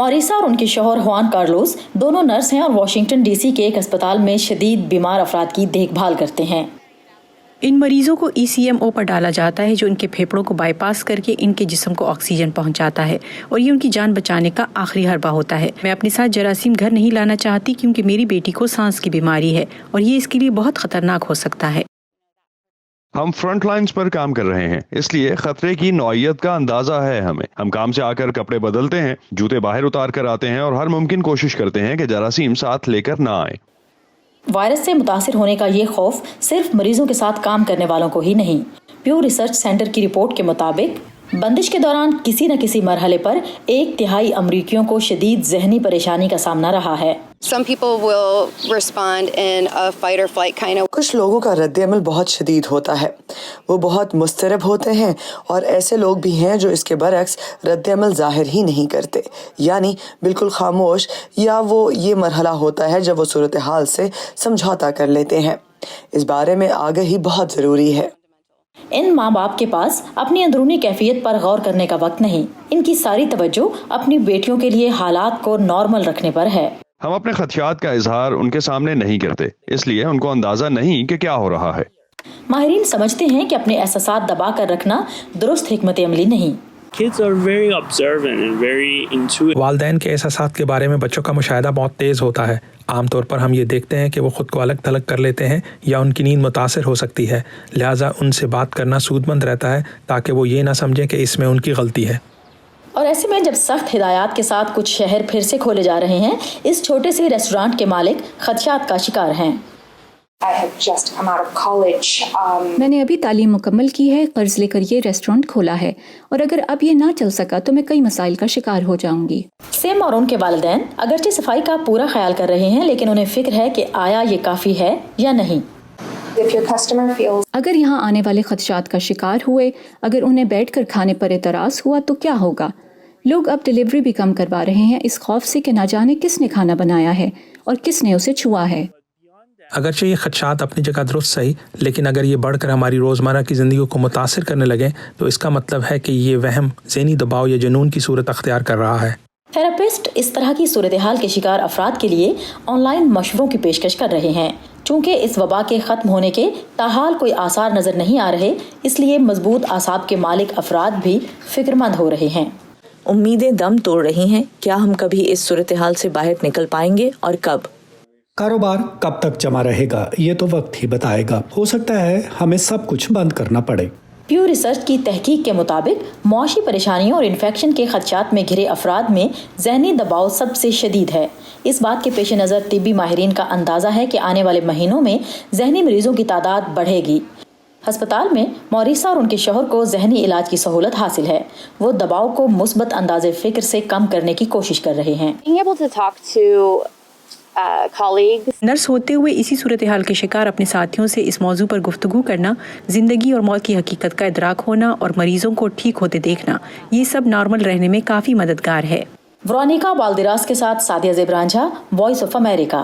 मॉरिसा और उनके शौहर हुआन कार्लोस दोनों नर्स हैं और वाशिंगटन डीसी के एक अस्पताल में शदीद बीमार अफराद की देखभाल करते हैं। इन मरीजों को ECMO पर डाला जाता है जो इनके फेफड़ों को बाईपास करके इनके जिस्म को ऑक्सीजन पहुंचाता है और ये उनकी जान बचाने का आखिरी हरबा होता है। मैं अपने साथ जरासीम घर नहीं लाना चाहती क्योंकि मेरी बेटी को सांस की बीमारी है और ये इसके लिए बहुत खतरनाक हो सकता है। हम फ्रंट लाइन्स पर काम कर रहे हैं, इसलिए खतरे की नौइयत का अंदाजा है हमें। हम काम से आकर कपड़े बदलते हैं, जूते बाहर उतार कर आते हैं और हर मुमकिन कोशिश करते हैं कि जरासीम साथ लेकर ना आए। वायरस से मुतासिर होने का ये खौफ सिर्फ मरीजों के साथ काम करने वालों को ही नहीं। प्यू रिसर्च सेंटर की रिपोर्ट के मुताबिक बंदिश के दौरान किसी न किसी मरहले पर 1/3 अमरीकियों को शदीद ज़हनी परेशानी का सामना रहा है। Some people will respond in a fight or flight kind of. कुछ लोगों का रद्द-ए-अमल बहुत शदीद होता है, वो बहुत मुस्तरब होते हैं और ऐसे लोग भी हैं जो इसके बरक्स रद्द-ए-अमल जाहिर ही नहीं करते, यानी बिल्कुल खामोश, या वो ये मरहला होता है जब वो सूरत हाल से समझौता कर लेते हैं। इस बारे में आगाही बहुत ज़रूरी है। इन माँ बाप के पास अपनी अंदरूनी कैफियत पर गौर करने का वक्त नहीं। इनकी सारी तवज्जो अपनी बेटियों के लिए हालात को नॉर्मल रखने पर है। हम अपने खदशात का इजहार उनके सामने नहीं करते, इसलिए उनको अंदाजा नहीं कि क्या हो रहा है। माहिरीन समझते हैं कि अपने एहसासात दबा कर रखना दुरुस्त हिकमत अमली नहीं। Kids are very observant and very intuitive. वालिदैन के एहसासात के बारे में बच्चों का मुशाहिदा बहुत तेज़ होता है। आमतौर पर हम ये देखते हैं कि वो खुद को अलग थलग कर लेते हैं या उनकी नींद मुतासिर हो सकती है, लिहाजा उनसे बात करना सूदमंद रहता है ताकि वो ये ना समझें कि इसमें उनकी गलती है। और ऐसे में जब सख्त हिदायत के साथ कुछ शहर फिर से खोले जा रहे हैं, इस छोटे से रेस्टोरेंट के मालिक खदशात का शिकार हैं। मैंने अभी तालीम मुकम्मल की है, कर्ज लेकर ये रेस्टोरेंट खोला है और अगर अब ये ना चल सका तो मैं कई मसाइल का शिकार हो जाऊंगी। सेम और उनके वालिदैन अगरचे सफाई का पूरा ख्याल कर रहे हैं, लेकिन उन्हें फिक्र है कि आया ये काफ़ी है या नहीं। अगर यहाँ आने वाले खदशात का शिकार हुए, अगर उन्हें बैठकर खाने पर एतराज़ हुआ तो क्या होगा? लोग अब डिलीवरी भी कम करवा रहे हैं इस खौफ से कि ना जाने किसने खाना बनाया है और किसने उसे छुआ है। अगरचे ये खदशात अपनी जगह दुरुस्त सही, लेकिन अगर ये बढ़कर हमारी रोज़मर्रा की ज़िंदगी को मुतासिर करने लगे तो इसका मतलब है कि ये वहम ज़हनी दबाव या जुनून की सूरत अख्तियार कर रहा है। थेरेपिस्ट इस तरह की सूरत हाल के शिकार अफराद के लिए ऑनलाइन मशवरों की पेशकश कर रहे हैं। चूँकि इस वबा के ख़त्म होने के ताहाल कोई आसार नज़र नहीं आ रहे, इसलिए मजबूत आसाब के मालिक अफराद भी फिक्रमंद हो रहे हैं। उम्मीदें दम तोड़ रही हैं। क्या हम कभी इस सूरत हाल से बाहर निकल पाएंगे और कब? कारोबार कब तक जमा रहेगा ये तो वक्त ही बताएगा। हो सकता है हमें सब कुछ बंद करना पड़े। प्यू रिसर्च की तहकीक के मुताबिक मुआशी परेशानियों और इन्फेक्शन के खदशात में घिरे अफराद में ज़हनी दबाव सबसे शदीद है। इस बात के पेश नज़र तिब्बी माहिरीन का अंदाज़ा है कि आने वाले महीनों में ज़हनी मरीजों की तादाद बढ़ेगी। अस्पताल में मॉरिसा और उनके शौहर को ज़हनी इलाज की सहूलत हासिल है। वो दबाव को मुस्बत अंदाज़े फ़िक्र से कम करने की कोशिश कर रहे हैं। नर्स होते हुए इसी सूरत हाल के शिकार अपने साथियों से इस मौजू पर गुफ्तगू करना, जिंदगी और मौत की हकीकत का इदराक होना और मरीजों को ठीक होते देखना, ये सब नॉर्मल रहने में काफ़ी मददगार है। वेरोनिका बाल्देरास के साथ सादिया ज़ेबरांझा, वॉइस ऑफ अमेरिका।